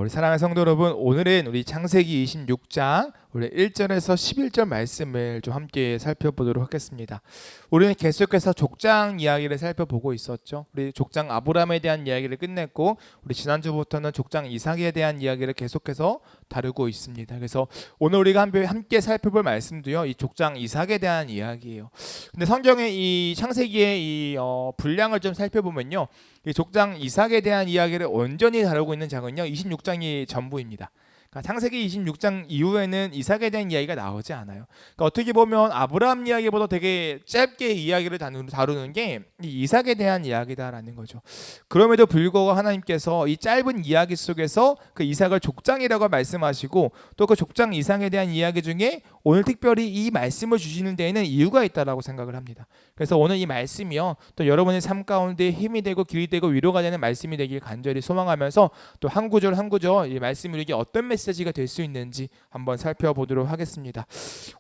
우리 사랑하는 성도 여러분, 오늘은 우리 창세기 26장 우리 1절에서 11절 말씀을 좀 함께 살펴보도록 하겠습니다. 우리는 계속해서 족장 이야기를 살펴보고 있었죠. 우리 족장 아브라함에 대한 이야기를 끝냈고, 우리 지난주부터는 족장 이삭에 대한 이야기를 계속해서 다루고 있습니다. 그래서 오늘 우리가 함께 살펴볼 말씀도요, 이 족장 이삭에 대한 이야기예요. 근데 성경의 이 창세기의 이 분량을 좀 살펴보면요, 이 족장 이삭에 대한 이야기를 온전히 다루고 있는 장은요 26장이 전부입니다. 그러니까 창세기 26장 이후에는 이삭에 대한 이야기가 나오지 않아요. 그러니까 어떻게 보면 아브라함 이야기보다 되게 짧게 이야기를 다루는 게 이 이삭에 대한 이야기다라는 거죠. 그럼에도 불구하고 하나님께서 이 짧은 이야기 속에서 그 이삭을 족장이라고 말씀하시고, 또 그 족장 이삭에 대한 이야기 중에 오늘 특별히 이 말씀을 주시는 데에는 이유가 있다라고 생각을 합니다. 그래서 오늘 이 말씀이요, 또 여러분의 삶 가운데 힘이 되고 길이 되고 위로가 되는 말씀이 되길 간절히 소망하면서, 또 한 구절 한 구절 이 말씀이 우리에게 어떤 메시지가 될 수 있는지 한번 살펴보도록 하겠습니다.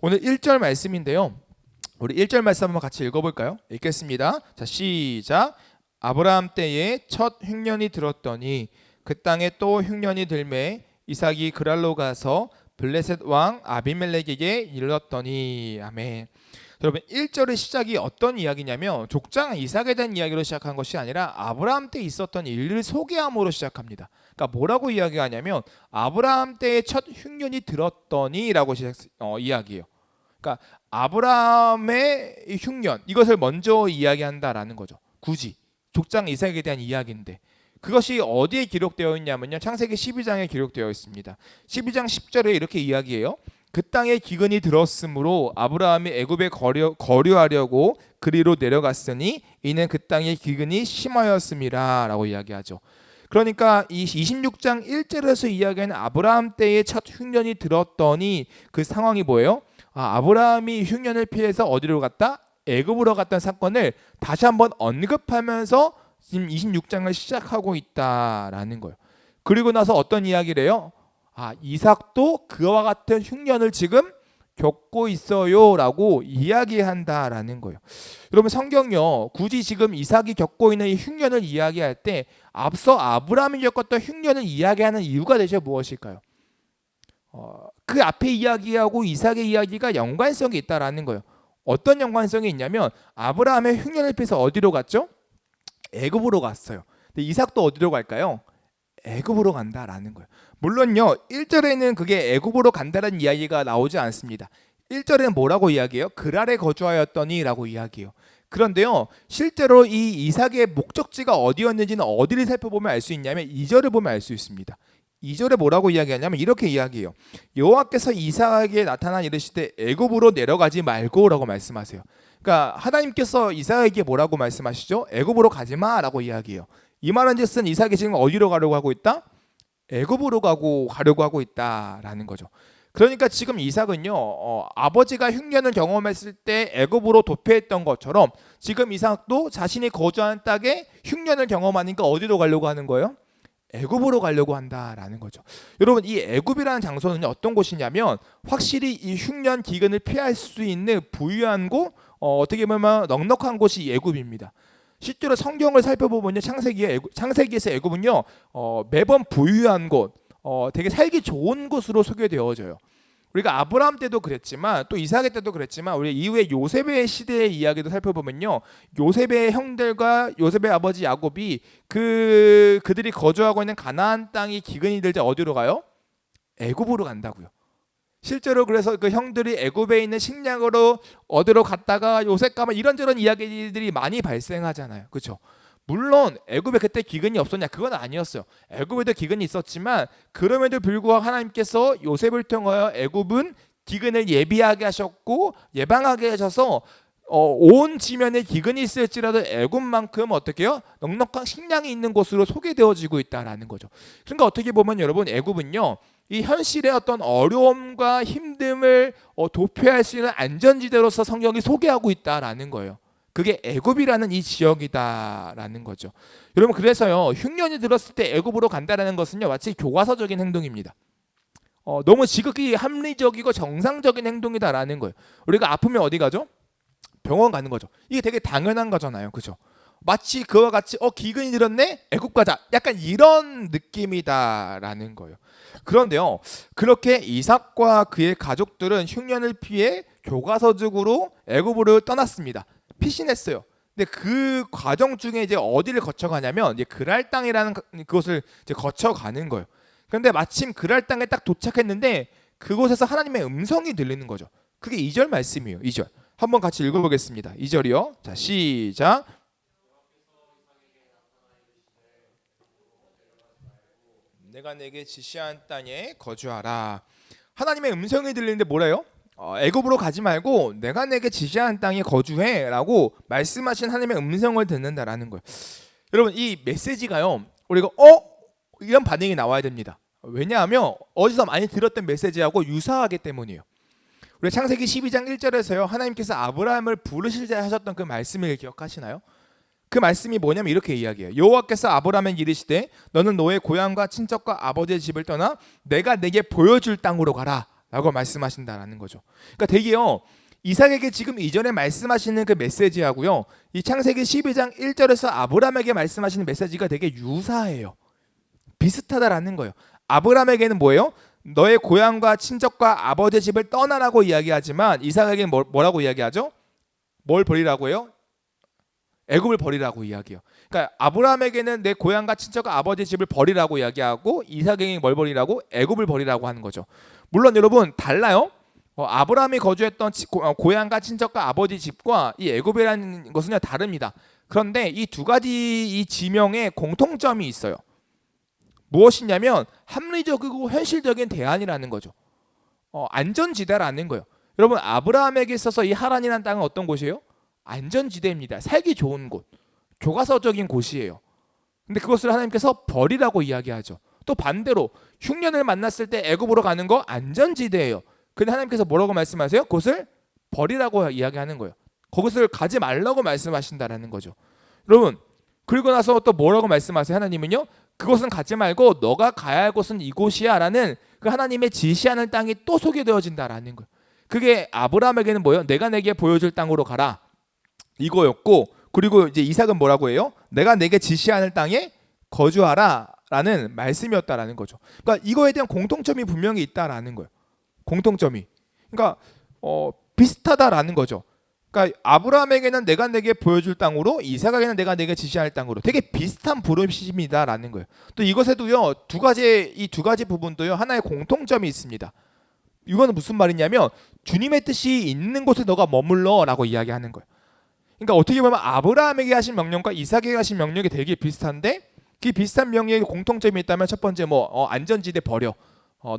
오늘 1절 말씀인데요, 우리 1절 말씀 한번 같이 읽어볼까요? 읽겠습니다. 자, 시작. 아브라함 때에 첫 흉년이 들었더니 그 땅에 또 흉년이 들매 이삭이 그랄로 가서 블레셋 왕 아비멜렉에게 이르렀더니. 아멘. 여러분, 1절의 시작이 어떤 이야기냐면 족장 이삭에 대한 이야기로 시작한 것이 아니라 아브라함 때 있었던 일을 소개함으로 시작합니다. 그러니까 뭐라고 이야기하냐면 아브라함 때의 첫 흉년이 들었더니 라고 이야기해요. 그러니까 아브라함의 흉년, 이것을 먼저 이야기한다라는 거죠. 굳이 족장 이삭에 대한 이야기인데, 그것이 어디에 기록되어 있냐면요, 창세기 12장에 기록되어 있습니다. 12장 10절에 이렇게 이야기해요. 그 땅에 기근이 들었으므로 아브라함이 애굽에 거류하려고 그리로 내려갔으니 이는 그 땅에 기근이 심하였음이라 라고 이야기하죠. 그러니까 이 26장 1절에서 이야기하는 아브라함 때의 첫 흉년이 들었더니 그 상황이 뭐예요? 아브라함이 흉년을 피해서 어디로 갔다? 애굽으로 갔다는 사건을 다시 한번 언급하면서 지금 26장을 시작하고 있다라는 거예요. 그리고 나서 어떤 이야기를 해요? 이삭도 그와 같은 흉년을 지금 겪고 있어요 라고 이야기한다라는 거예요. 여러분, 성경요, 굳이 지금 이삭이 겪고 있는 이 흉년을 이야기할 때 앞서 아브라함이 겪었던 흉년을 이야기하는 이유가 대체 무엇일까요? 그 앞에 이야기하고 이삭의 이야기가 연관성이 있다라는 거예요. 어떤 연관성이 있냐면 아브라함의 흉년을 피해서 어디로 갔죠? 애굽으로 갔어요. 근데 이삭도 어디로 갈까요? 애굽으로 간다라는 거예요. 물론요, 1절에는 그게 애굽으로 간다라는 이야기가 나오지 않습니다. 1절에는 뭐라고 이야기해요? 그랄에 거주하였더니 라고 이야기해요. 그런데요, 실제로 이 이삭의 목적지가 어디였는지는 어디를 살펴보면 알 수 있냐면 2절을 보면 알 수 있습니다. 2절에 뭐라고 이야기하냐면 이렇게 이야기해요. 여호와께서 이삭에게 나타나 이르시되 애굽으로 내려가지 말고 라고 말씀하세요. 그러니까 하나님께서 이삭에게 뭐라고 말씀하시죠? 애굽으로 가지 마라고 이야기해요. 이 말은즉슨 이삭이 지금 어디로 가려고 하고 있다? 애굽으로 가려고 하고 있다라는 거죠. 그러니까 지금 이삭은요, 아버지가 흉년을 경험했을 때 애굽으로 도피했던 것처럼 지금 이삭도 자신이 거주하는 땅에 흉년을 경험하니까 어디로 가려고 하는 거예요? 애굽으로 가려고 한다라는 거죠. 여러분, 이 애굽이라는 장소는 어떤 곳이냐면 확실히 이 흉년 기근을 피할 수 있는 부유한 곳, 어떻게 보면 넉넉한 곳이 애굽입니다. 실제로 성경을 살펴보면요, 창세기에서 애굽은요, 매번 부유한 곳, 되게 살기 좋은 곳으로 소개되어져요. 우리가 아브라함 때도 그랬지만 또 이삭의 때도 그랬지만 우리 이후에 요셉의 시대의 이야기도 살펴보면요, 요셉의 형들과 요셉의 아버지 야곱이 그들이 거주하고 있는 가나안 땅이 기근이 들 때 어디로 가요? 애굽으로 간다고요. 실제로 그래서 그 형들이 애굽에 있는 식량으로 어디로 갔다가 요셉 가면 이런저런 이야기들이 많이 발생하잖아요. 그렇죠? 물론 애굽에 그때 기근이 없었냐? 그건 아니었어요. 애굽에도 기근이 있었지만 그럼에도 불구하고 하나님께서 요셉을 통하여 애굽은 기근을 예비하게 하셨고 예방하게 하셔서 온 지면에 기근이 있을지라도 애굽만큼 어떻게 해요? 넉넉한 식량이 있는 곳으로 소개되어지고 있다라는 거죠. 그러니까 어떻게 보면 여러분, 애굽은요, 이 현실의 어떤 어려움과 힘듦을 도피할 수 있는 안전지대로서 성경이 소개하고 있다라는 거예요. 그게 애굽이라는 이 지역이다라는 거죠. 여러분, 그래서요, 흉년이 들었을 때 애굽으로 간다라는 것은요, 마치 교과서적인 행동입니다. 너무 지극히 합리적이고 정상적인 행동이다라는 거예요. 우리가 아프면 어디 가죠? 병원 가는 거죠. 이게 되게 당연한 거잖아요. 그죠? 마치 그와 같이 기근이 들었네? 애굽 가자. 약간 이런 느낌이다라는 거예요. 그런데요. 그렇게 이삭과 그의 가족들은 흉년을 피해 교과서적으로 애굽으로 떠났습니다. 피신했어요. 근데 그 과정 중에 이제 어디를 거쳐가냐면 이제 그랄 땅이라는 그것을 이제 거쳐가는 거예요. 그런데 마침 그랄 땅에 딱 도착했는데 그곳에서 하나님의 음성이 들리는 거죠. 그게 2절 말씀이에요. 2절. 한번 같이 읽어보겠습니다. 2절이요. 자, 시작. 내가 내게 지시한 땅에 거주하라. 하나님의 음성이 들리는데 뭐래요? 애굽으로 가지 말고 내가 내게 지시한 땅에 거주해라고 말씀하신 하나님의 음성을 듣는다라는 거예요. 여러분 이 메시지가요. 우리가 이런 반응이 나와야 됩니다. 왜냐하면 어디서 많이 들었던 메시지하고 유사하기 때문이에요. 우리 창세기 12장 1절에서요. 하나님께서 아브라함을 부르실 때 하셨던 그 말씀을 기억하시나요? 그 말씀이 뭐냐면 이렇게 이야기해요. 여호와께서 아브라함에게 이르시되 너는 너의 고향과 친척과 아버지의 집을 떠나 내가 내게 보여줄 땅으로 가라 라고 말씀하신다라는 거죠. 그러니까 되게요. 이삭에게 지금 이전에 말씀하시는 그 메시지하고요. 이 창세기 12장 1절에서 아브라함에게 말씀하시는 메시지가 되게 유사해요. 비슷하다라는 거예요. 아브라함에게는 뭐예요? 너의 고향과 친척과 아버지의 집을 떠나라고 이야기하지만 이삭에게는 뭐라고 이야기하죠? 뭘 버리라고 해요? 애굽을 버리라고 이야기해요. 그러니까 아브라함에게는 내 고향과 친척과 아버지의 집을 버리라고 이야기하고 이삭에게는 뭘 버리라고? 애굽을 버리라고 하는 거죠. 물론 여러분 달라요. 아브라함이 거주했던 고향과 친척과 아버지 집과 이 애굽이라는 것은요 다릅니다. 그런데 이 두 가지 이 지명에 공통점이 있어요. 무엇이냐면 합리적이고 현실적인 대안이라는 거죠. 안전지대라는 거예요. 여러분 아브라함에게 있어서 이 하란이라는 땅은 어떤 곳이에요? 안전지대입니다. 살기 좋은 곳, 교과서적인 곳이에요. 근데 그것을 하나님께서 버리라고 이야기하죠. 또 반대로 흉년을 만났을 때 애굽으로 가는 거 안전지대예요. 근데 하나님께서 뭐라고 말씀하세요? 그것을 버리라고 이야기하는 거예요. 그것을 가지 말라고 말씀하신다라는 거죠. 여러분 그리고 나서 또 뭐라고 말씀하세요? 하나님은요. 그것은 가지 말고 너가 가야 할 곳은 이곳이야 라는 그 하나님의 지시하는 땅이 또 소개되어진다라는 거예요. 그게 아브라함에게는 뭐예요? 내가 내게 보여줄 땅으로 가라 이거였고, 그리고 이제 이삭은 뭐라고 해요? 내가 내게 지시하는 땅에 거주하라 라는 말씀이었다라는 거죠. 그러니까 이거에 대한 공통점이 분명히 있다라는 거예요. 공통점이. 그러니까 비슷하다라는 거죠. 그러니까 아브라함에게는 내가 내게 보여줄 땅으로, 이삭에게는 내가 내게 지시할 땅으로 되게 비슷한 부르심이다라는 거예요. 또 이것에도요 이 두 가지 부분도요 하나의 공통점이 있습니다. 이거는 무슨 말이냐면 주님의 뜻이 있는 곳에 너가 머물러라고 이야기하는 거예요. 그러니까 어떻게 보면 아브라함에게 하신 명령과 이삭에게 하신 명령이 되게 비슷한데 그 비슷한 명령에 공통점이 있다면 첫 번째 안전지대 버려.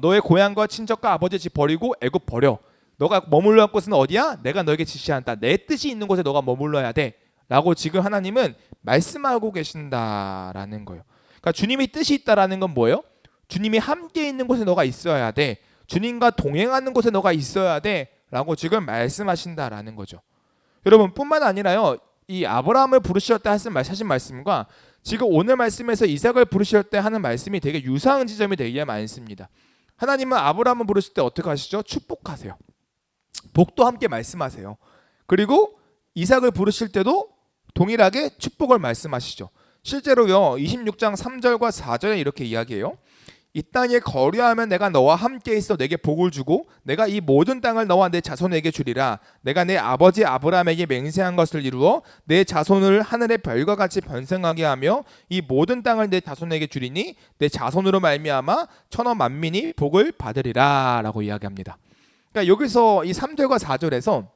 너의 고향과 친척과 아버지 집 버리고 애굽 버려. 너가 머물러야 할 곳은 어디야? 내가 너에게 지시한다. 내 뜻이 있는 곳에 너가 머물러야 돼. 라고 지금 하나님은 말씀하고 계신다라는 거예요. 그러니까 주님의 뜻이 있다라는 건 뭐예요? 주님이 함께 있는 곳에 너가 있어야 돼. 주님과 동행하는 곳에 너가 있어야 돼. 라고 지금 말씀하신다라는 거죠. 여러분 뿐만 아니라요. 이 아브라함을 부르실 때 하신 말씀과 지금 오늘 말씀에서 이삭을 부르실 때 하는 말씀이 되게 유사한 지점이 되게 많습니다. 하나님은 아브라함을 부르실 때 어떻게 하시죠? 축복하세요. 복도 함께 말씀하세요. 그리고 이삭을 부르실 때도 동일하게 축복을 말씀하시죠. 실제로요 26장 3절과 4절에 이렇게 이야기해요. 이 땅에 거류하면 내가 너와 함께 있어 내게 복을 주고 내가 이 모든 땅을 너와 내 자손에게 주리라. 내가 내 아버지 아브라함에게 맹세한 것을 이루어 내 자손을 하늘의 별과 같이 번성하게 하며 이 모든 땅을 내 자손에게 주리니 내 자손으로 말미암아 천하 만민이 복을 받으리라 라고 이야기합니다. 그러니까 여기서 이 3절과 4절에서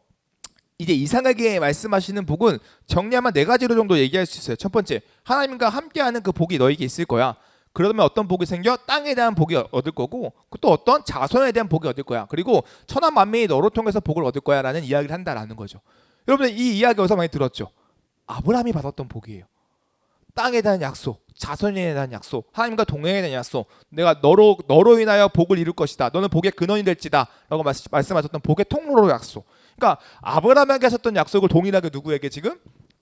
이제 이삭에게 말씀하시는 복은 정리하면 네 가지로 정도 얘기할 수 있어요. 첫 번째, 하나님과 함께하는 그 복이 너에게 있을 거야. 그러면 어떤 복이 생겨? 땅에 대한 복이 얻을 거고 또 어떤 자손에 대한 복이 얻을 거야. 그리고 천하 만민이 너로 통해서 복을 얻을 거야 라는 이야기를 한다라는 거죠. 여러분들 이 이야기 어디서 많이 들었죠? 아브라함이 받았던 복이에요. 땅에 대한 약속, 자손에 대한 약속, 하나님과 동행에 대한 약속, 내가 너로 인하여 복을 이룰 것이다. 너는 복의 근원이 될지다 라고 말씀하셨던 복의 통로로 약속. 그러니까 아브라함에게 하셨던 약속을 동일하게 누구에게 지금?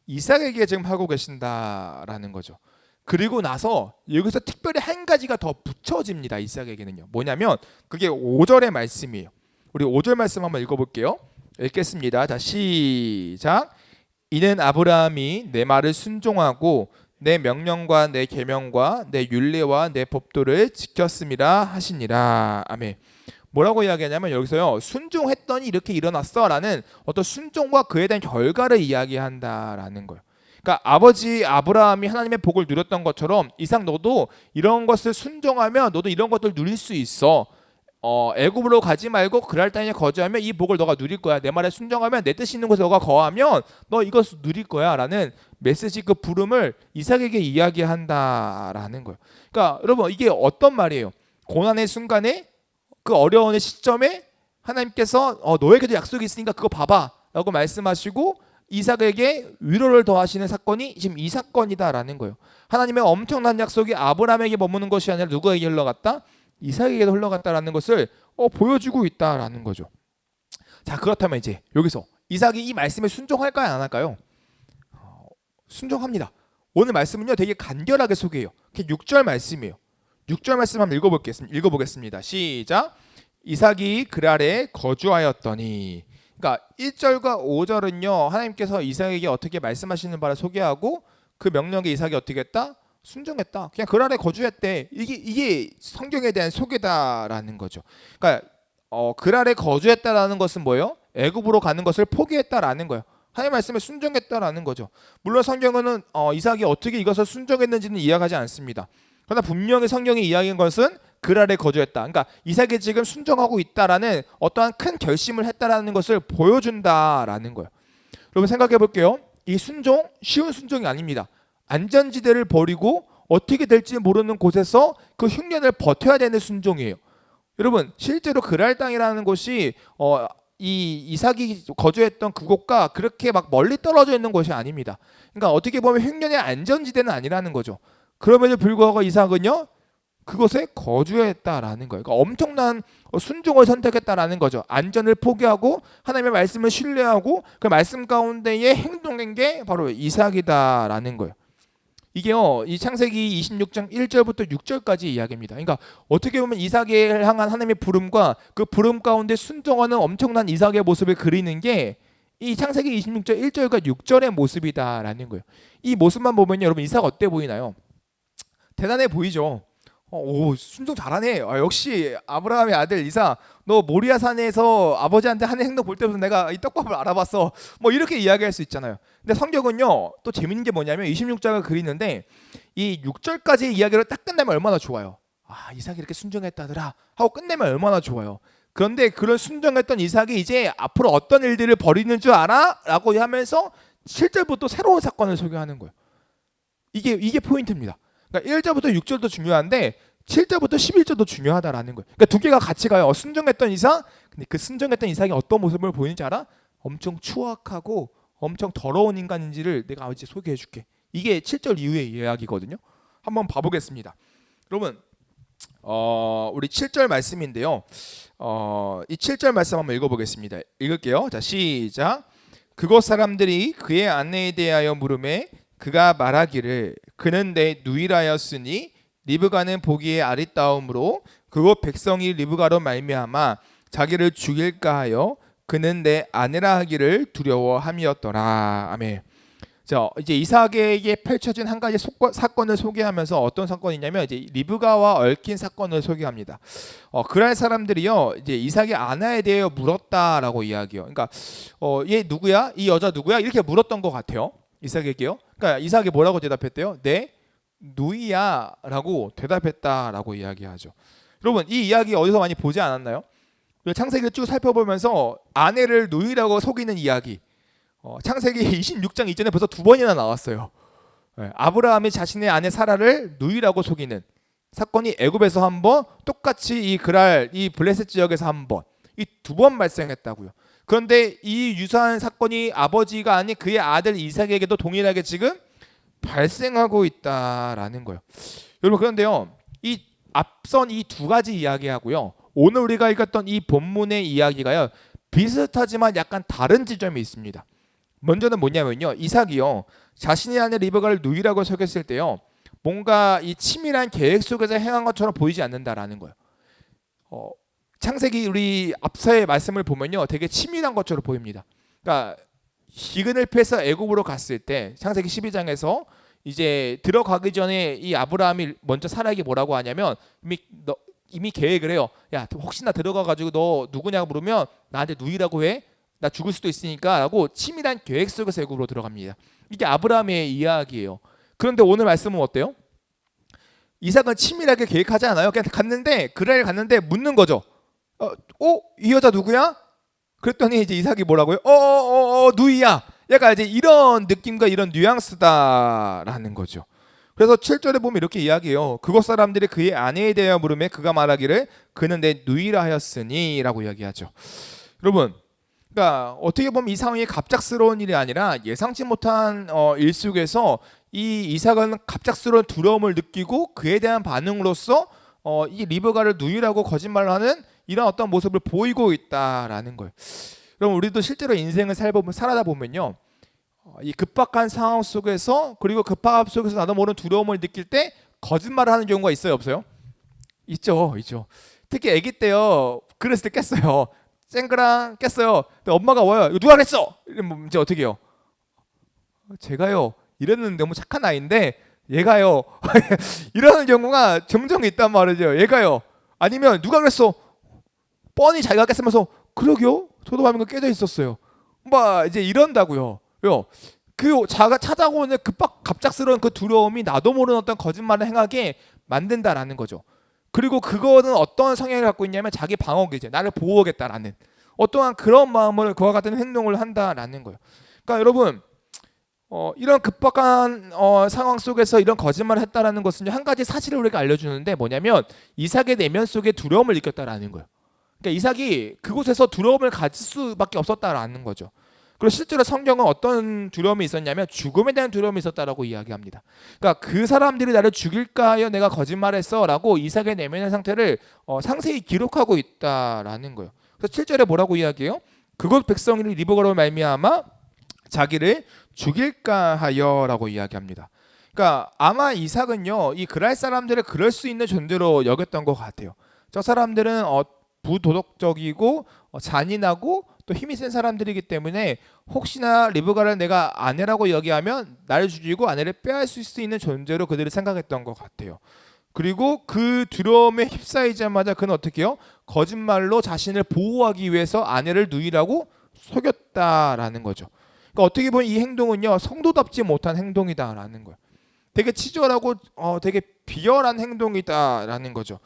이삭에게 지금 하고 계신다라는 거죠. 그리고 나서 여기서 특별히 한 가지가 더 붙여집니다. 이삭에게는요. 뭐냐면 그게 5절의 말씀이에요. 우리 5절 말씀 한번 읽어볼게요. 읽겠습니다. 자, 시작. 이는 아브라함이 내 말을 순종하고 내 명령과 내 계명과 내 율례와 내 법도를 지켰음이라 하시니라. 아멘. 뭐라고 이야기하냐면 여기서요, 순종했더니 이렇게 일어났어라는 어떤 순종과 그에 대한 결과를 이야기한다라는 거예요. 그러니까 아버지 아브라함이 하나님의 복을 누렸던 것처럼 이삭 너도 이런 것을 순종하면 너도 이런 것들 누릴 수 있어. 애굽으로 가지 말고 그랄 땅에 거주하면 이 복을 너가 누릴 거야. 내 말에 순종하면 내 뜻이 있는 곳에 너가 거하면 너 이것을 누릴 거야 라는 메시지, 그 부름을 이삭에게 이야기한다라는 거예요. 그러니까 여러분, 이게 어떤 말이에요? 고난의 순간에, 그 어려운 시점에 하나님께서 너에게도 약속이 있으니까 그거 봐봐 라고 말씀하시고 이삭에게 위로를 더하시는 사건이 지금 이 사건이다라는 거예요. 하나님의 엄청난 약속이 아브라함에게 머무는 것이 아니라 누구에게 흘러갔다? 이삭에게도 흘러갔다라는 것을 보여주고 있다라는 거죠. 자, 그렇다면 이제 여기서 이삭이 이 말씀에 순종할까요, 안 할까요? 순종합니다. 오늘 말씀은요 되게 간결하게 소개해요. 6절 말씀이에요. 6절 말씀 한번 읽어보겠습니다. 시작. 이삭이 그랄에 거주하였더니. 그러니까 1절과 5절은요 하나님께서 이삭에게 어떻게 말씀하시는 바를 소개하고 그 명령에 이삭이 어떻게 했다? 순종했다. 그냥 그랄에 거주했대. 이게 성경에 대한 소개다라는 거죠. 그러니까 그랄에 거주했다라는 것은 뭐예요? 애굽으로 가는 것을 포기했다라는 거예요. 하나님 말씀에 순종했다라는 거죠. 물론 성경은 이삭이 어떻게 이것을 순종했는지는 이야기하지 않습니다. 그러나 분명히 성경이 이야기한 것은 그랄에 거주했다. 그러니까 이삭이 지금 순종하고 있다라는 어떠한 큰 결심을 했다라는 것을 보여준다라는 거예요. 여러분 생각해 볼게요. 이 순종 쉬운 순종이 아닙니다. 안전지대를 버리고 어떻게 될지 모르는 곳에서 그 흉년을 버텨야 되는 순종이에요. 여러분 실제로 그랄 땅이라는 곳이 이 이삭이 거주했던 그곳과 그렇게 막 멀리 떨어져 있는 곳이 아닙니다. 그러니까 어떻게 보면 흉년의 안전지대는 아니라는 거죠. 그럼에도 불구하고 이삭은요 그곳에 거주했다라는 거예요. 그러니까 엄청난 순종을 선택했다라는 거죠. 안전을 포기하고 하나님의 말씀을 신뢰하고 그 말씀 가운데에 행동한 게 바로 이삭이다라는 거예요. 이게요 이 창세기 26장 1절부터 6절까지 이야기입니다. 그러니까 어떻게 보면 이삭을 향한 하나님의 부름과 그 부름 가운데 순종하는 엄청난 이삭의 모습을 그리는 게 이 창세기 26장 1절과 6절의 모습이다라는 거예요. 이 모습만 보면 여러분 이삭 어때 보이나요? 대단해 보이죠. 오 순종 잘하네. 역시 아브라함의 아들 이삭, 너 모리아 산에서 아버지한테 하는 행동 볼 때부터 내가 이 떡밥을 알아봤어. 뭐 이렇게 이야기할 수 있잖아요. 근데 성경은요 또 재밌는 게 뭐냐면 26장을 그리는데 이 6절까지 이야기를 딱 끝내면 얼마나 좋아요. 아 이삭이 이렇게 순종했다더라 하고 끝내면 얼마나 좋아요. 그런데 그런 순종했던 이삭이 이제 앞으로 어떤 일들을 벌이는 줄 알아? 라고 하면서 7절부터 새로운 사건을 소개하는 거예요. 이게 포인트입니다. 그러니까 1절부터 6절도 중요한데 7절부터 11절도 중요하다라는 거예요. 그러니까 두 개가 같이 가요. 순종했던 이삭, 근데 그 순종했던 이삭이 어떤 모습을 보이는지 알아? 엄청 추악하고 엄청 더러운 인간인지를 내가 이제 소개해줄게. 이게 7절 이후의 이야기거든요. 한번 봐보겠습니다. 여러분, 우리 7절 말씀인데요. 이 7절 말씀 한번 읽어보겠습니다. 읽을게요. 자, 시작. 그곳 사람들이 그의 아내에 대하여 물으매 그가 말하기를 그는 내 누이라였으니 리브가는 보기에 아리따움으로 그곳 백성이 리브가로 말미암아 자기를 죽일까 하여 그는 내 아내라 하기를 두려워함이었더라. 아멘. 자, 이제 이삭에게 펼쳐진 한 가지 사건을 소개하면서 어떤 사건이냐면 이제 리브가와 얽힌 사건을 소개합니다. 그랄 사람들이요 이제 이삭의 아내에 대해 물었다라고 이야기해요. 그러니까 얘 누구야? 이 여자 누구야? 이렇게 물었던 것 같아요. 이삭에게요. 그러니까 이삭이 뭐라고 대답했대요? 네 누이야라고 대답했다라고 이야기하죠. 여러분 이 이야기 어디서 많이 보지 않았나요? 창세기를 쭉 살펴보면서 아내를 누이라고 속이는 이야기. 창세기 26장 이전에 벌써 2번이나 나왔어요. 아브라함이 자신의 아내 사라를 누이라고 속이는 사건이 애굽에서 한 번, 똑같이 이 그랄 이 블레셋 지역에서 한 번, 이 2번 발생했다고요. 그런데 이 유사한 사건이 아버지가 아닌 그의 아들 이삭에게도 동일하게 지금 발생하고 있다라는 거예요. 여러분 그런데요, 이 앞선 이 두 가지 이야기하고요, 오늘 우리가 읽었던 이 본문의 이야기가요 비슷하지만 약간 다른 지점이 있습니다. 먼저는 뭐냐면요, 이삭이요 자신의 아내 리브가를 누이라고 속였을 때요 뭔가 이 치밀한 계획 속에서 행한 것처럼 보이지 않는다라는 거예요. 창세기 우리 앞서의 말씀을 보면요 되게 치밀한 것처럼 보입니다. 그러니까 기근을 피해서 애굽으로 갔을 때 창세기 12장에서 이제 들어가기 전에 이 아브라함이 먼저 사라에게 뭐라고 하냐면 이미 계획을 해요. 야, 혹시나 들어가가지고 너 누구냐고 물으면 나한테 누이라고 해. 나 죽을 수도 있으니까라고 치밀한 계획 속에서 애굽으로 들어갑니다. 이게 아브라함의 이야기예요. 그런데 오늘 말씀은 어때요? 이삭은 치밀하게 계획하지 않아요. 그냥 갔는데 그랄 갔는데 묻는 거죠. 이 여자 누구야? 그랬더니 이제 이삭이 뭐라고요? 누이야. 약간 이제 이런 느낌과 이런 뉘앙스다라는 거죠. 그래서 7절에 보면 이렇게 이야기해요. 그곳 사람들이 그의 아내에 대하여 물음에 그가 말하기를 그는 내 누이라 하였으니라고 이야기하죠. 여러분, 그러니까 어떻게 보면 이 상황이 갑작스러운 일이 아니라 예상치 못한 일 속에서 이 이삭은 갑작스러운 두려움을 느끼고 그에 대한 반응으로서 이 리브가를 누이라고 거짓말하는 이런 어떤 모습을 보이고 있다라는 거예요. 그럼 우리도 실제로 인생을 살아다 보면요, 이 급박한 상황 속에서 그리고 급박함 속에서 나도 모르는 두려움을 느낄 때 거짓말을 하는 경우가 있어요, 없어요? 있죠. 특히 아기 때요, 그랬을 때 깼어요. 쨍그랑 깼어요. 근데 엄마가 와요. 이거 누가 그랬어? 이러면 이제 어떻게 해요? 제가요. 이랬는데 너무 착한 아이인데 얘가요. 이러는 경우가 종종 있단 말이죠. 얘가요. 아니면 누가 그랬어? 뻔히 자기가 깼으면서 그러게요. 저도 화면가 깨져 있었어요. 막 이제 이런다고요. 그 자가 찾아오는 갑작스러운 그 두려움이 나도 모르는 어떤 거짓말을 행하게 만든다라는 거죠. 그리고 그거는 어떤 성향을 갖고 있냐면 자기 방어기제, 나를 보호하겠다라는 어떠한 그런 마음을 그와 같은 행동을 한다라는 거예요. 그러니까 여러분, 이런 급박한 상황 속에서 이런 거짓말을 했다라는 것은 한 가지 사실을 우리가 알려주는데 뭐냐면 이삭의 내면 속에 두려움을 느꼈다라는 거예요. 그러니까 이삭이 그곳에서 두려움을 가질 수밖에 없었다라는 거죠. 그리고 실제로 성경은 어떤 두려움이 있었냐면 죽음에 대한 두려움이 있었다라고 이야기합니다. 그러니까 그 사람들이 나를 죽일까 하여 내가 거짓말했어라고 이삭의 내면의 상태를 상세히 기록하고 있다라는 거예요. 그래서 7절에 뭐라고 이야기해요? 그곳 백성이 리브가로 말미암아 자기를 죽일까 하여라고 이야기합니다. 그러니까 아마 이삭은요, 이 그랄 사람들을 그럴 수 있는 존재로 여겼던 것 같아요. 저 사람들은 부도덕적이고 잔인하고 또 힘이 센 사람들이기 때문에 혹시나 리브가를 내가 아내라고 여기하면 나를 죽이고 아내를 빼앗을 수 있는 존재로 그들이 생각했던 것 같아요. 그리고 그 두려움에 휩싸이자마자 그는 어떻게 해요? 거짓말로 자신을 보호하기 위해서 아내를 누이라고 속였다라는 거죠. 그러니까 어떻게 보면 이 행동은요, 성도답지 못한 행동이다라는 거예요. 되게 치졸하고 되게 비열한 행동이다라는 거죠.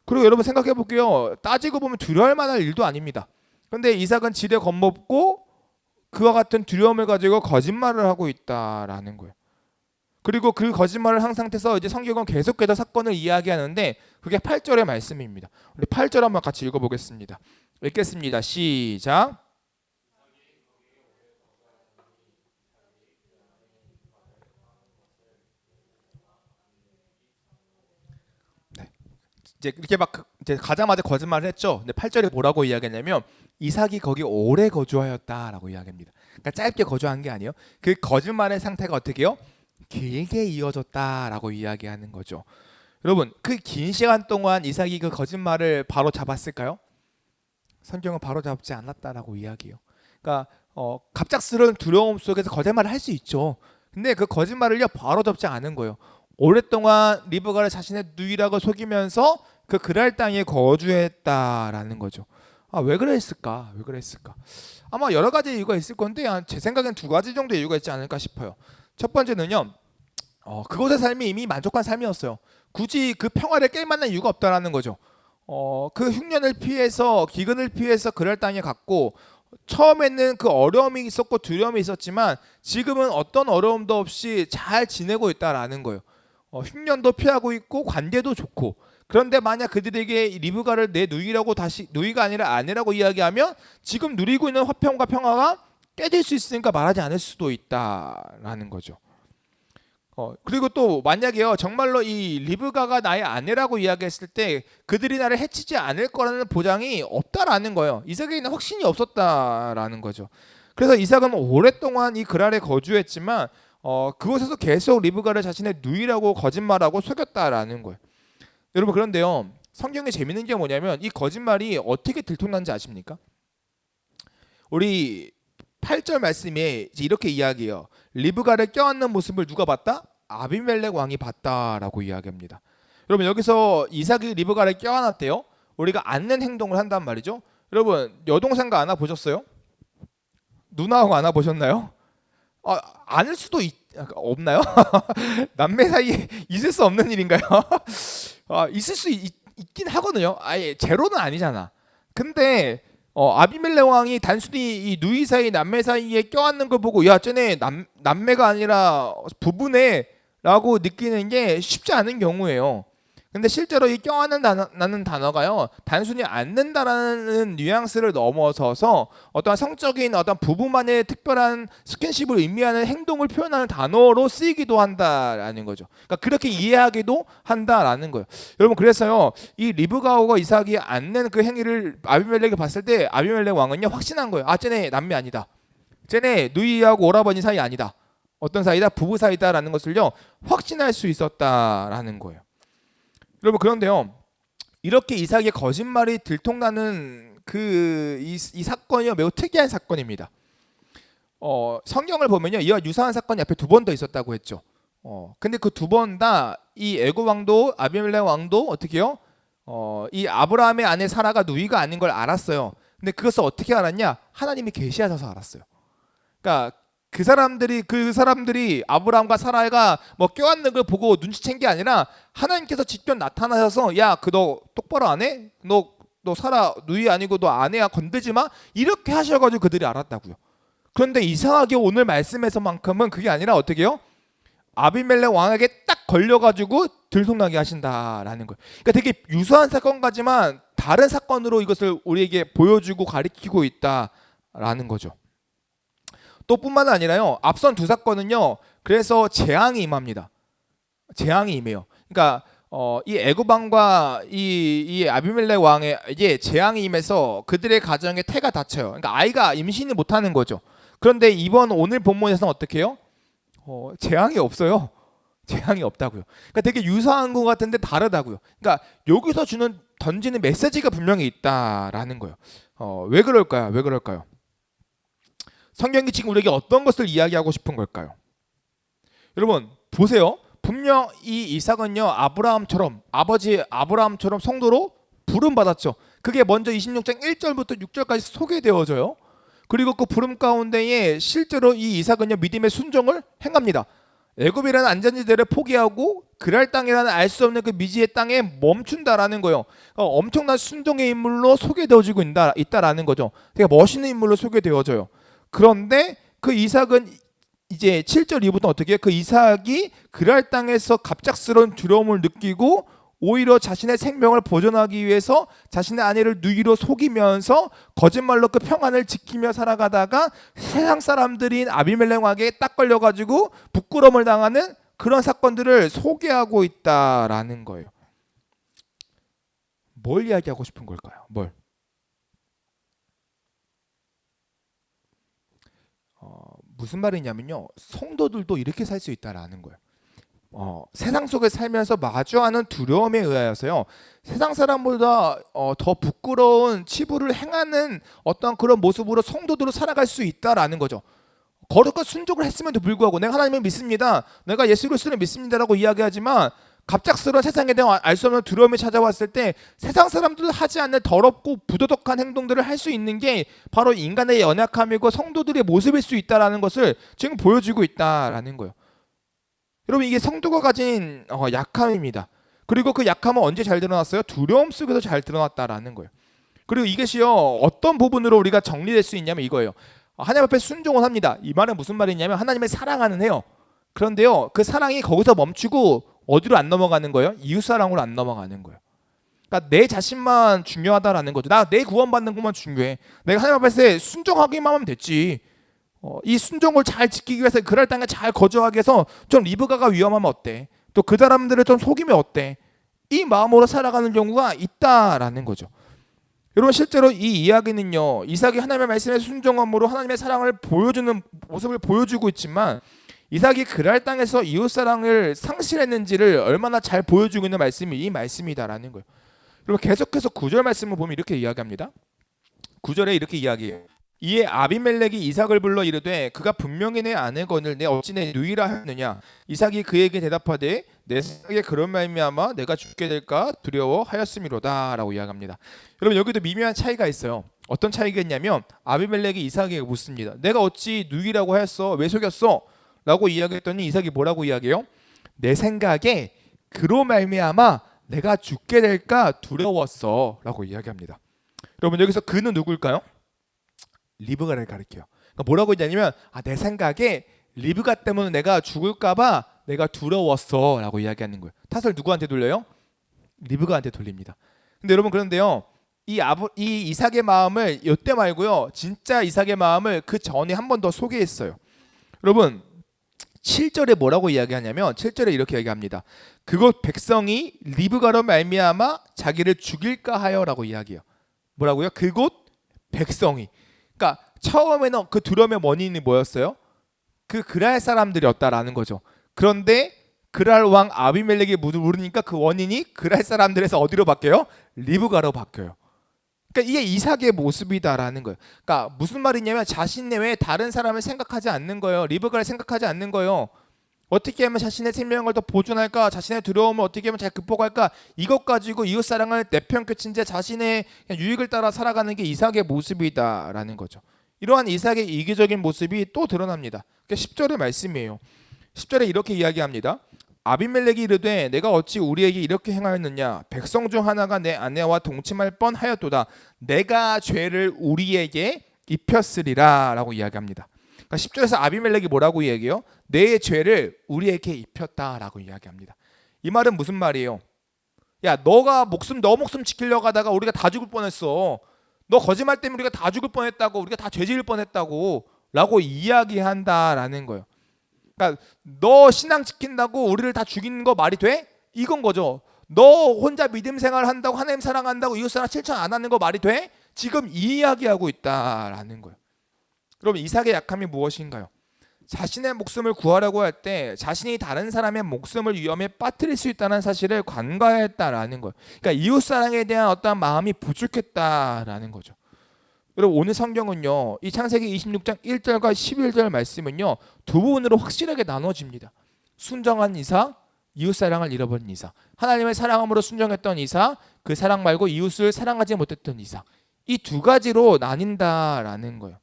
그리고 여러분 생각해 볼게요. 따지고 보면 두려울 만한 일도 아닙니다. 근데 이삭은 지레 겁먹고 그와 같은 두려움을 가지고 거짓말을 하고 있다라는 거예요. 그리고 그 거짓말을 한 상태에서 이제 성경은 계속해서 사건을 이야기하는데 그게 8절의 말씀입니다. 우리 8절 한번 같이 읽어보겠습니다. 읽겠습니다. 시작. 이제 이렇게 막 이제 가자마자 거짓말을 했죠. 근데 8절에 뭐라고 이야기했냐면 이삭이 거기 오래 거주하였다라고 이야기합니다. 그러니까 짧게 거주한 게 아니에요. 그 거짓말의 상태가 어떻게 해요? 길게 이어졌다라고 이야기하는 거죠. 여러분, 그 긴 시간 동안 이삭이 그 거짓말을 바로 잡았을까요? 성경은 바로 잡지 않았다라고 이야기해요. 그러니까 갑작스러운 두려움 속에서 거짓말을 할 수 있죠. 근데 그 거짓말을요 바로 잡지 않은 거예요. 오랫동안 리브가를 자신의 누이라고 속이면서 그 그랄 땅에 거주했다라는 거죠. 왜 그랬을까? 아마 여러 가지 이유가 있을 건데 제 생각엔 두 가지 정도 이유가 있지 않을까 싶어요. 첫 번째는요, 그곳의 삶이 이미 만족한 삶이었어요. 굳이 그 평화를 깰 만한 이유가 없다라는 거죠. 그 흉년을 피해서 기근을 피해서 그랄 땅에 갔고 처음에는 그 어려움이 있었고 두려움이 있었지만 지금은 어떤 어려움도 없이 잘 지내고 있다라는 거예요. 흉년도 피하고 있고 관계도 좋고. 그런데 만약 그들에게 리브가를 내 누이라고 다시 누이가 아니라 아내라고 이야기하면 지금 누리고 있는 화평과 평화가 깨질 수 있으니까 말하지 않을 수도 있다라는 거죠. 그리고 또 만약에요 정말로 이 리브가가 나의 아내라고 이야기했을 때 그들이 나를 해치지 않을 거라는 보장이 없다라는 거예요. 이삭에게는 확신이 없었다라는 거죠. 그래서 이삭은 오랫동안 이 그랄에 거주했지만 그곳에서 계속 리브가를 자신의 누이라고 거짓말하고 속였다라는 거예요. 여러분, 그런데요 성경에 재밌는 게 뭐냐면 이 거짓말이 어떻게 들통난지 아십니까? 우리 8절 말씀에 이제 이렇게 이야기해요. 리브가를 껴안는 모습을 누가 봤다? 아비멜렉 왕이 봤다라고 이야기합니다. 여러분 여기서 이삭이 리브가를 껴안았대요. 우리가 안는 행동을 한단 말이죠. 여러분 여동생과 안아보셨어요? 누나하고 안아보셨나요? 안을 수도 없나요? 남매 사이에 있을 수 없는 일인가요? 있을 수 있긴 하거든요. 아예 제로는 아니잖아. 근데 아비멜렉 왕이 단순히 이 누이 사이 남매 사이에 껴안는 걸 보고 야 쟤네 남매가 아니라 부부네 라고 느끼는 게 쉽지 않은 경우예요. 근데 실제로 이 껴안는다는 단어가요 단순히 안는다라는 뉘앙스를 넘어서서 어떤 성적인 어떤 부부만의 특별한 스킨십을 의미하는 행동을 표현하는 단어로 쓰이기도 한다라는 거죠. 그러니까 그렇게 이해하기도 한다라는 거예요. 여러분 그래서요 이 리브가와 이삭이 안는 그 행위를 아비멜렉이 봤을 때 아비멜렉 왕은요 확신한 거예요. 쟤네 남매 아니다. 쟤네 누이하고 오라버니 사이 아니다. 어떤 사이다? 부부 사이다라는 것을요 확신할 수 있었다라는 거예요. 여러분 그런데요 이렇게 이삭의 거짓말이 들통나는 이 사건이요 매우 특이한 사건입니다. 성경을 보면요 이와 유사한 사건이 앞에 2번 더 있었다고 했죠. 근데 그 2번 다 이 애굽 왕도 아비멜렉 왕도 어떻게요? 이 아브라함의 아내 사라가 누이가 아닌 걸 알았어요. 근데 그것을 어떻게 알았냐? 하나님이 계시하셔서 알았어요. 그러니까 그 사람들이 아브라함과 사라가 뭐 껴안는 걸 보고 눈치챈 게 아니라 하나님께서 직접 나타나셔서 야, 너 똑바로 안 해? 너 사라 누이 아니고 너 아내야 건들지 마? 이렇게 하셔가지고 그들이 알았다고요. 그런데 이상하게 오늘 말씀에서만큼은 그게 아니라 어떻게 해요? 아비멜렉 왕에게 딱 걸려가지고 들통나게 하신다라는 거예요. 그러니까 되게 유사한 사건 같지만 다른 사건으로 이것을 우리에게 보여주고 가리키고 있다라는 거죠. 또 뿐만 아니라요 앞선 2 사건은요 그래서 재앙이 임합니다. 재앙이 임해요. 그러니까 이 애굽 왕과 이 아비멜렉 왕에게 재앙이 임해서 그들의 가정에 태가 닫혀요. 그러니까 아이가 임신을 못하는 거죠. 그런데 오늘 본문에서는 어떻게 해요? 재앙이 없어요. 재앙이 없다고요. 그러니까 되게 유사한 것 같은데 다르다고요. 그러니까 여기서 던지는 메시지가 분명히 있다라는 거예요. 왜 그럴까요? 성경이 지금 우리에게 어떤 것을 이야기하고 싶은 걸까요? 여러분 보세요. 분명 이 이삭은요 아버지 아브라함처럼 성도로 부름 받았죠. 그게 먼저 26장 1절부터 6절까지 소개되어져요. 그리고 그 부름 가운데에 실제로 이 이삭은요 믿음의 순종을 행합니다. 애굽이라는 안전지대를 포기하고 그랄 땅이라는 알 수 없는 그 미지의 땅에 멈춘다라는 거예요. 엄청난 순종의 인물로 소개되어지고 있다라는 거죠. 되게 멋있는 인물로 소개되어져요. 그런데 그 이삭은 이제 7절 이후부터 어떻게 해요? 그 이삭이 그랄 땅에서 갑작스러운 두려움을 느끼고 오히려 자신의 생명을 보존하기 위해서 자신의 아내를 누이로 속이면서 거짓말로 그 평안을 지키며 살아가다가 세상 사람들인 아비멜렉 왕에게 딱 걸려가지고 부끄러움을 당하는 그런 사건들을 소개하고 있다라는 거예요. 뭘 이야기하고 싶은 걸까요? 무슨 말이냐면요 성도들도 이렇게 살 수 있다라는 거예요. 세상 속에 살면서 마주하는 두려움에 의하여서요 세상 사람보다 더 부끄러운 치부를 행하는 어떤 그런 모습으로 성도들로 살아갈 수 있다라는 거죠. 거룩한 순종을 했음에도 불구하고 내가 하나님을 믿습니다, 내가 예수 그리스도를 믿습니다라고 이야기하지만 갑작스러운 세상에 대한 알 수 없는 두려움이 찾아왔을 때 세상 사람들도 하지 않는 더럽고 부도덕한 행동들을 할 수 있는 게 바로 인간의 연약함이고 성도들의 모습일 수 있다는 것을 지금 보여주고 있다라는 거예요. 여러분 이게 성도가 가진 약함입니다. 그리고 그 약함은 언제 잘 드러났어요? 두려움 속에서 잘 드러났다라는 거예요. 그리고 이것이요 어떤 부분으로 우리가 정리될 수 있냐면 이거예요. 하나님 앞에 순종을 합니다. 이 말은 무슨 말이냐면 하나님을 사랑하는 해요. 그런데요 그 사랑이 거기서 멈추고 어디로 안 넘어가는 거예요? 이웃사랑으로 안 넘어가는 거예요. 그러니까 내 자신만 중요하다라는 거죠. 내 구원받는 것만 중요해. 내가 하나님 앞에서 순종하기만 하면 됐지. 이 순종을 잘 지키기 위해서 그럴 땅에 잘 거주하기 위해서 좀 리브가가 위험하면 어때? 또 그 사람들을 좀 속이면 어때? 이 마음으로 살아가는 경우가 있다라는 거죠. 여러분 실제로 이 이야기는요 이삭이 하나님의 말씀에 순종함으로 하나님의 사랑을 보여주는 모습을 보여주고 있지만 이삭이 그랄 땅에서 이웃사랑을 상실했는지를 얼마나 잘 보여주고 있는 말씀이 이 말씀이다라는 거예요. 여러분 계속해서 9절 말씀을 보면 이렇게 이야기합니다. 9절에 이렇게 이야기해요. 이에 아비멜렉이 이삭을 불러 이르되 그가 분명히 내 아내거늘 내 어찌 내 누이라 하였느냐. 이삭이 그에게 대답하되 내 생각에 그런 말미암아 내가 죽게 될까 두려워하였음이로다라고 이야기합니다. 여러분 여기도 미묘한 차이가 있어요. 어떤 차이가 있냐면 아비멜렉이 이삭에게 묻습니다. 내가 어찌 누이라고 하였어? 왜 속였어? 라고 이야기했더니 이삭이 뭐라고 이야기해요? 내 생각에 그로 말미암아 내가 죽게 될까 두려웠어 라고 이야기합니다. 여러분 여기서 그는 누굴까요? 리브가를 가리켜요. 그러니까 뭐라고 했냐면 내 생각에 리브가 때문에 내가 죽을까봐 내가 두려웠어 라고 이야기하는 거예요. 탓을 누구한테 돌려요? 리브가한테 돌립니다. 근데 여러분 그런데요 이 이삭의 마음을 이때 말고요 진짜 이삭의 마음을 그 전에 한 번 더 소개했어요. 여러분 7절에 뭐라고 이야기하냐면 7절에 이렇게 얘기합니다. 그곳 백성이 리브가로 말미암아 자기를 죽일까 하여라고 이야기해요. 뭐라고요? 그곳 백성이. 그러니까 처음에는 그 두려움의 원인이 뭐였어요? 그 그랄 사람들이었다라는 거죠. 그런데 그랄 왕 아비멜렉이 물으니까 그 원인이 그랄 사람들에서 어디로 바뀌어요? 리브가로 바뀌어요. 그러니까 이게 이삭의 모습이다라는 거예요. 그러니까 무슨 말이냐면 자신 내외에 다른 사람을 생각하지 않는 거예요. 리브가를 생각하지 않는 거예요. 어떻게 하면 자신의 생명을 더 보존할까? 자신의 두려움을 어떻게 하면 잘 극복할까? 이것 가지고 이웃사랑을 내팽개친 채 자신의 유익을 따라 살아가는 게 이삭의 모습이다라는 거죠. 이러한 이삭의 이기적인 모습이 또 드러납니다. 그러니까 10절의 말씀이에요. 10절에 이렇게 이야기합니다. 아비멜렉이 이르되 내가 어찌 우리에게 이렇게 행하였느냐. 백성 중 하나가 내 아내와 동침할 뻔하였도다. 내가 죄를 우리에게 입혔으리라 라고 이야기합니다. 그러니까 10절에서 아비멜렉이 뭐라고 이야기해요? 내 죄를 우리에게 입혔다라고 이야기합니다. 이 말은 무슨 말이에요? 야 너 목숨 지키려고 하다가 우리가 다 죽을 뻔했어. 너 거짓말 때문에 우리가 다 죽을 뻔했다고. 우리가 다 죄 지을 뻔했다고 라고 이야기한다라는 거예요. 그러니까 너 신앙 지킨다고 우리를 다 죽이는 거 말이 돼? 이건 거죠. 너 혼자 믿음 생활 한다고 하나님 사랑한다고 이웃사랑 실천 안 하는 거 말이 돼? 지금 이 이야기하고 있다라는 거예요. 여러분 이삭의 약함이 무엇인가요? 자신의 목숨을 구하려고 할 때 자신이 다른 사람의 목숨을 위험에 빠뜨릴 수 있다는 사실을 간과했다라는 거예요. 그러니까 이웃사랑에 대한 어떤 마음이 부족했다라는 거죠. 여러분 오늘 성경은요 이 창세기 26장 1절과 11절 말씀은요 두 부분으로 확실하게 나눠집니다. 순정한 이삭, 이웃사랑을 잃어버린 이삭. 하나님의 사랑함으로 순정했던 이삭, 그 사랑 말고 이웃을 사랑하지 못했던 이삭. 이 두 가지로 나뉜다라는 거예요.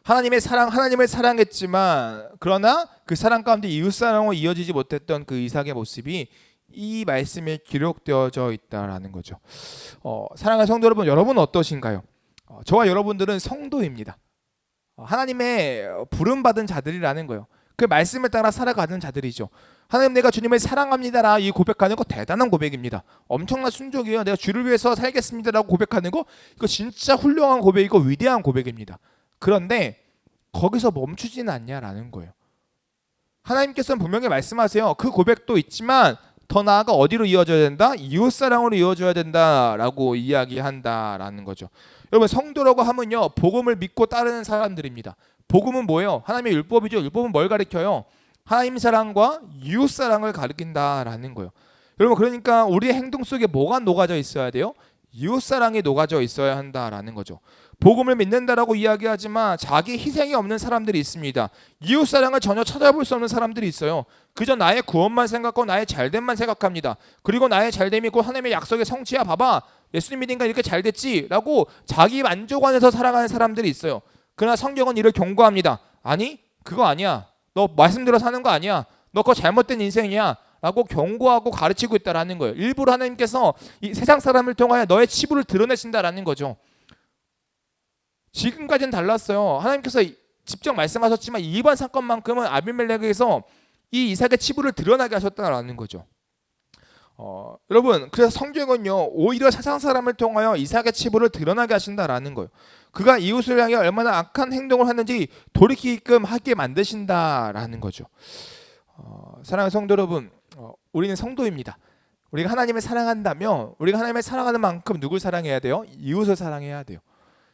하나님을 사랑했지만 그러나 그 사랑 가운데 이웃사랑으로 이어지지 못했던 그 이삭의 모습이 이 말씀에 기록되어져 있다라는 거죠. 사랑하는 성도 여러분, 여러분은 어떠신가요? 저와 여러분들은 성도입니다. 하나님의 부름받은 자들이라는 거예요. 그 말씀을 따라 살아가는 자들이죠. 하나님 내가 주님을 사랑합니다라 이 고백하는 거 대단한 고백입니다. 엄청난 순종이에요. 내가 주를 위해서 살겠습니다라고 고백하는 거 이거 진짜 훌륭한 고백이고 위대한 고백입니다. 그런데 거기서 멈추지는 않냐라는 거예요. 하나님께서는 분명히 말씀하세요. 그 고백도 있지만 더 나아가 어디로 이어져야 된다? 이웃사랑으로 이어져야 된다라고 이야기한다라는 거죠. 여러분 성도라고 하면요 복음을 믿고 따르는 사람들입니다. 복음은 뭐예요? 하나님의 율법이죠. 율법은 뭘 가리켜요? 하나님 사랑과 이웃 사랑을 가리킨다라는 거예요. 여러분 그러니까 우리의 행동 속에 뭐가 녹아져 있어야 돼요? 이웃 사랑이 녹아져 있어야 한다라는 거죠. 복음을 믿는다라고 이야기하지만 자기 희생이 없는 사람들이 있습니다. 이웃 사랑을 전혀 찾아볼 수 없는 사람들이 있어요. 그저 나의 구원만 생각하고 나의 잘됨만 생각합니다. 그리고 나의 잘됨이 곧 하나님의 약속의 성취야. 봐봐 예수님 믿으니까 이렇게 잘됐지 라고 자기 만족 안에서 살아가는 사람들이 있어요. 그러나 성경은 이를 경고합니다. 아니 그거 아니야. 너 말씀대로 사는 거 아니야. 너 그거 잘못된 인생이야 라고 경고하고 가르치고 있다라는 거예요. 일부러 하나님께서 이 세상 사람을 통하여 너의 치부를 드러내신다라는 거죠. 지금까지는 달랐어요. 하나님께서 직접 말씀하셨지만 이번 사건만큼은 아비멜렉에서 이 이삭의 치부를 드러나게 하셨다라는 거죠. 여러분 그래서 성경은요 오히려 세상 사람을 통하여 이삭의 치부를 드러나게 하신다라는 거예요. 그가 이웃을 향해 얼마나 악한 행동을 하는지 돌이키게끔 하게 만드신다라는 거죠. 사랑하는 성도 여러분, 우리는 성도입니다. 우리가 하나님을 사랑한다면 우리가 하나님을 사랑하는 만큼 누굴 사랑해야 돼요? 이웃을 사랑해야 돼요.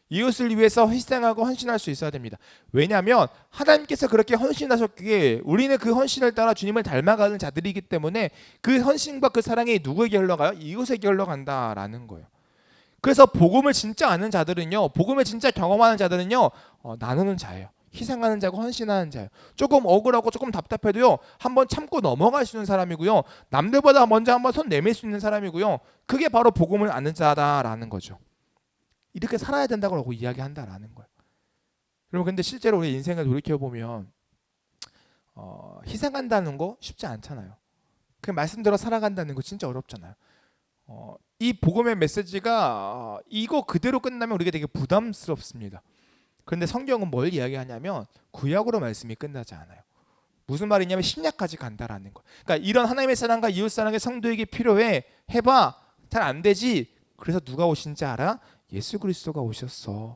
이웃을 위해서 희생하고 헌신할 수 있어야 됩니다. 왜냐하면 하나님께서 그렇게 헌신하셨기에 우리는 그 헌신을 따라 주님을 닮아가는 자들이기 때문에 그 헌신과 그 사랑이 누구에게 흘러가요? 이웃에게 흘러간다라는 거예요. 그래서 복음을 진짜 아는 자들은요, 복음을 진짜 경험하는 자들은요, 나누는 자예요. 희생하는 자고 헌신하는 자예요. 조금 억울하고 조금 답답해도요, 한번 참고 넘어갈 수 있는 사람이고요, 남들보다 먼저 한번 손 내밀 수 있는 사람이고요, 그게 바로 복음을 아는 자다라는 거죠. 이렇게 살아야 된다고 이야기한다라는 거예요. 여러분, 근데 실제로 우리 인생을 돌이켜 보면 희생한다는 거 쉽지 않잖아요. 그 말씀대로 살아간다는 거 진짜 어렵잖아요. 이 복음의 메시지가 이거 그대로 끝나면 우리가 되게 부담스럽습니다. 그런데 성경은 뭘 이야기하냐면 구약으로 말씀이 끝나지 않아요. 무슨 말이냐면 신약까지 간다라는 거. 그러니까 이런 하나님의 사랑과 이웃 사랑의 성도에게 필요해. 해봐. 잘 안 되지. 그래서 누가 오신지 알아? 예수 그리스도가 오셨어.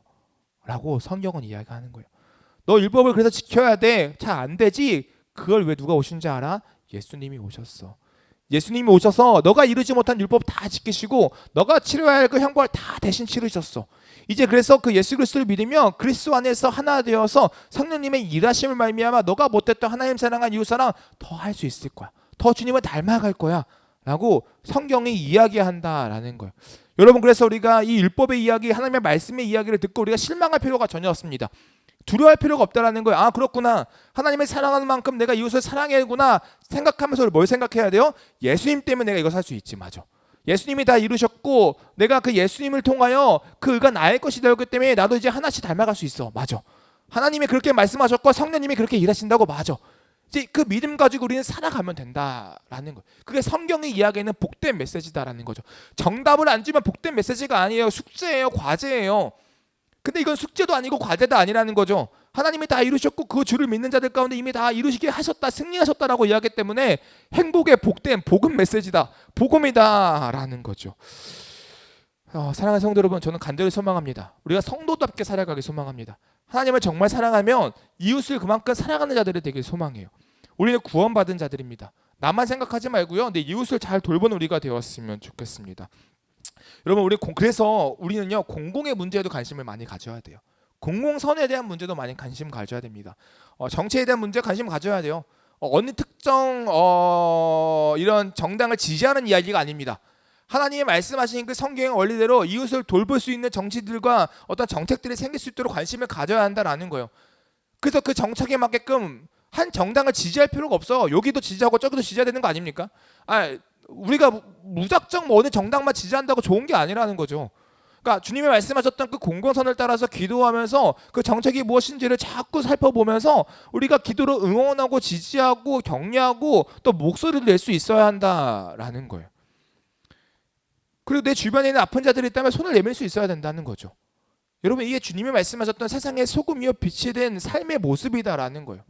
라고 성경은 이야기하는 거예요. 너 율법을 그래서 지켜야 돼. 잘 안 되지. 그걸 왜 누가 오신지 알아? 예수님이 오셨어. 예수님이 오셔서 너가 이루지 못한 율법 다 지키시고 너가 치러야 할 그 형벌 다 대신 치르셨어. 이제 그래서 그 예수 그리스도를 믿으면 그리스도 안에서 하나 되어서 성령님의 일하심을 말미암아 너가 못했던 하나님 사랑한 이웃 사랑 더 할 수 있을 거야. 더 주님을 닮아갈 거야. 라고 성경이 이야기한다라는 거예요. 여러분, 그래서 우리가 이 율법의 이야기, 하나님의 말씀의 이야기를 듣고 우리가 실망할 필요가 전혀 없습니다. 두려워할 필요가 없다라는 거예요. 아, 그렇구나. 하나님을 사랑하는 만큼 내가 이웃을 사랑해야구나 생각하면서 뭘 생각해야 돼요? 예수님 때문에 내가 이거 살 수 있지. 맞아. 예수님이 다 이루셨고 내가 그 예수님을 통하여 그 의가 나의 것이 되었기 때문에 나도 이제 하나씩 닮아갈 수 있어. 맞아. 하나님이 그렇게 말씀하셨고 성령님이 그렇게 일하신다고. 맞아. 이제 그 믿음 가지고 우리는 살아가면 된다라는 거예요. 그게 성경의 이야기는 복된 메시지다라는 거죠. 정답을 안 주면 복된 메시지가 아니에요. 숙제예요. 과제예요. 근데 이건 숙제도 아니고 과제도 아니라는 거죠. 하나님이 다 이루셨고 그 주를 믿는 자들 가운데 이미 다 이루시게 하셨다, 승리하셨다라고 이야기하기 때문에 행복의 복된 복음 메시지다, 복음이다라는 거죠. 사랑하는 성도 여러분, 저는 간절히 소망합니다. 우리가 성도답게 살아가길 소망합니다. 하나님을 정말 사랑하면 이웃을 그만큼 사랑하는 자들이 되길 소망해요. 우리는 구원받은 자들입니다. 나만 생각하지 말고요, 내 이웃을 잘 돌보는 우리가 되었으면 좋겠습니다. 여러분, 그래서 우리는요, 공공의 문제에도 관심을 많이 가져야 돼요. 공공선에 대한 문제도 많이 관심 가져야 됩니다. 정치에 대한 문제 관심 가져야 돼요. 어느 특정 이런 정당을 지지하는 이야기가 아닙니다. 하나님이 말씀하신 그 성경의 원리대로 이웃을 돌볼 수 있는 정치들과 어떤 정책들이 생길 수 있도록 관심을 가져야 한다라는 거예요. 그래서 그 정책에 맞게끔 한 정당을 지지할 필요가 없어. 여기도 지지하고 저기도 지지해야 되는 거 아닙니까? 우리가 무작정 어느 정당만 지지한다고 좋은 게 아니라는 거죠. 그러니까 주님이 말씀하셨던 그 공공선을 따라서 기도하면서 그 정책이 무엇인지를 자꾸 살펴보면서 우리가 기도로 응원하고 지지하고 격려하고 또 목소리를 낼 수 있어야 한다라는 거예요. 그리고 내 주변에 있는 아픈 자들이 있다면 손을 내밀 수 있어야 된다는 거죠. 여러분, 이게 주님이 말씀하셨던 세상의 소금이요 빛이 된 삶의 모습이다라는 거예요.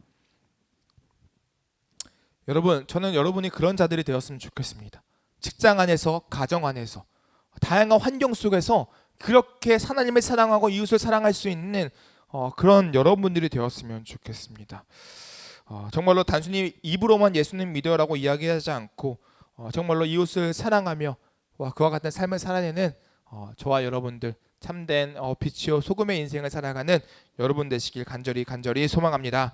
여러분, 저는 여러분이 그런 자들이 되었으면 좋겠습니다. 직장 안에서, 가정 안에서, 다양한 환경 속에서 그렇게 하나님을 사랑하고 이웃을 사랑할 수 있는 그런 여러분들이 되었으면 좋겠습니다. 정말로 단순히 입으로만 예수님 믿어라고 이야기하지 않고 정말로 이웃을 사랑하며 그와 같은 삶을 살아내는 저와 여러분들, 참된 빛이요 소금의 인생을 살아가는 여러분 되시길 간절히 소망합니다.